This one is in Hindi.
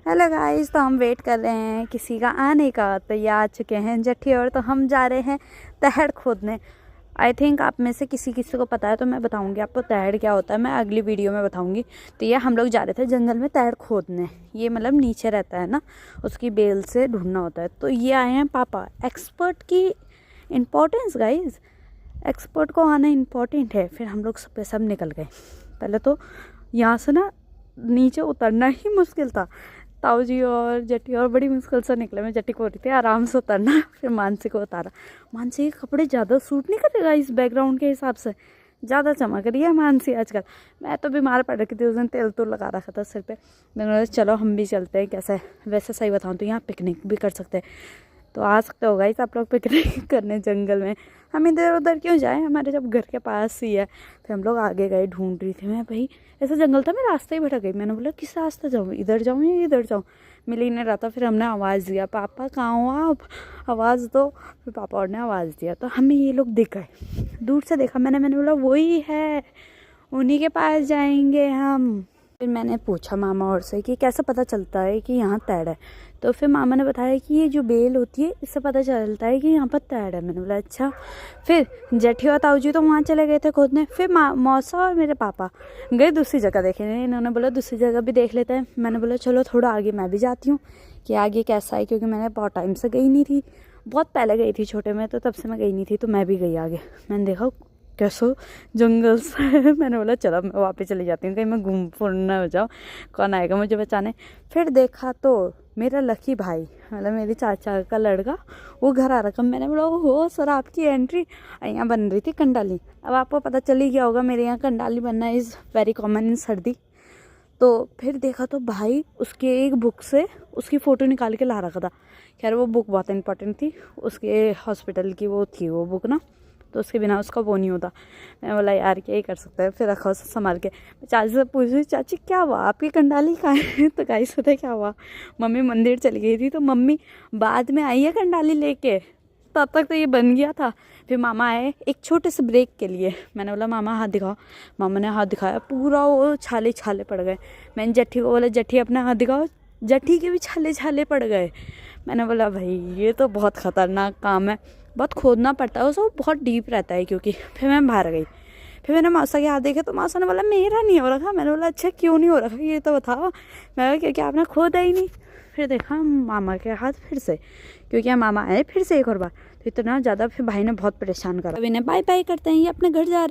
हेलो गाइस, तो हम वेट कर रहे हैं किसी का आने का। तो ये आ चुके हैं जट्टी और तो हम जा रहे हैं तहड़ खोदने। आई थिंक आप में से किसी किसी को पता है तो मैं बताऊंगी आपको तहड़ क्या होता है, मैं अगली वीडियो में बताऊंगी। तो ये हम लोग जा रहे थे जंगल में तहड़ खोदने। ये मतलब नीचे रहता है ना, उसकी बेल से ढूंढना होता है। तो ये आए हैं पापा। एक्सपर्ट की इम्पोर्टेंस गाइज, एक्सपर्ट को आना इम्पोर्टेंट है। फिर हम लोग सब निकल गए। पहले तो यहाँ से ना नीचे उतरना ही मुश्किल था। ताऊ जी और जट्टी और बड़ी मुश्किल से निकले। मैं जट्टी को रही थी आराम से उतरना, फिर मानसी को उतारा। मानसी के कपड़े ज़्यादा सूट नहीं करेगा इस बैकग्राउंड के हिसाब से, ज़्यादा चमक रही है मानसी आजकल। मैं तो बीमार पड़ रखी थी उस दिन, तेल तो लगा रखा था सिर पे। मैंने बोला चलो हम भी चलते हैं। कैसे वैसे सही बताऊँ तो यहाँ पिकनिक भी कर सकते हैं। तो आ सकते हो गाइस आप लोग पिकनिक करने जंगल में। हम इधर उधर क्यों जाएं, हमारे जब घर के पास ही है। फिर हम लोग आगे गए, ढूंढ रही थी मैं, भाई ऐसा जंगल था, मैं रास्ते ही भटक गई। मैंने बोला किस रास्ते जाऊँ, इधर जाऊँ या इधर जाऊँ, मिल ही नहीं रहा था। फिर हमने आवाज़ दिया, पापा कहाँ हो आप, आवाज़ दो। फिर पापा और ने आवाज़ दिया तो हमें ये लोग दिख गए। दूर से देखा मैंने बोला वही है, उन्हीं के पास जाएंगे हम। फिर मैंने पूछा मामा और से कि कैसे पता चलता है कि यहाँ तैड़ है। तो फिर मामा ने बताया कि ये जो बेल होती है इससे पता चलता है कि यहाँ पर तैड़ है। मैंने बोला अच्छा। फिर जेठी और ताऊ जी तो वहाँ चले गए थे खोदने। फिर मौसा और मेरे पापा गए दूसरी जगह देखने। इन्होंने बोला दूसरी जगह भी देख लेते हैं। मैंने बोला चलो थोड़ा आगे मैं भी जाती हूँ कि आगे कैसा है, क्योंकि मैंने बहुत टाइम से गई नहीं थी, बहुत पहले गई थी छोटे में, तो तब से मैं गई नहीं थी। तो मैं भी गई आगे। मैंने देखा कैसो जंगल से मैंने बोला चलो मैं वापस चली जाती हूँ, कहीं मैं घूम फिर न हो जाऊँ, कौन आएगा मुझे बचाने। फिर देखा तो मेरा लकी भाई, मतलब मेरी चाचा का लड़का, वो घर आ रखा। मैंने बोला हो सर आपकी एंट्री। यहाँ बन रही थी कंडाली। अब आपको पता चल ही गया होगा मेरे यहाँ कंडाली बनना इज़ वेरी कॉमन इन सर्दी। तो फिर देखा तो भाई उसके एक बुक से उसकी फ़ोटो निकाल के ला रखा था। खैर वो बुक बहुत इंपॉर्टेंट थी, उसके हॉस्पिटल की वो थी वो बुक ना, तो उसके बिना उसका वो नहीं होता। मैं बोला यार क्या ही कर सकता है। फिर रखा उसे संभाल के। चाची से पूछी चाची क्या हुआ आपकी कंडाली कहाँ है। तो गाइस पता है क्या हुआ, मम्मी मंदिर चली गई थी तो मम्मी बाद में आई है कंडाली लेके, तब तक तो ये बन गया था। फिर मामा आए एक छोटे से ब्रेक के लिए। मैंने बोला मामा हाथ दिखाओ। मामा ने हाथ दिखाया, पूरा वो छाले छाले पड़ गए। मैंने जट्ठी को बोला जट्ठी अपना हाथ दिखाओ, जट्ठी के भी छाले छाले पड़ गए। मैंने बोला भाई ये तो बहुत ख़तरनाक काम है, बहुत खोदना पड़ता है, उसको बहुत डीप रहता है क्योंकि। फिर मैं बाहर गई। फिर मैंने मौसा के हाथ देखे तो मौसा ने बोला मेरा नहीं हो रखा। मैंने बोला अच्छा क्यों नहीं हो रखा ये तो बताओ। मैं बोला क्योंकि आपने खोदा ही नहीं। फिर देखा मामा के हाथ फिर से, क्योंकि मामा आए फिर से एक और बार। तो इतना ज़्यादा फिर भाई ने बहुत परेशान करा। अब इन्हें बाय बाय करते हैं, ये अपने घर जा रहे हैं।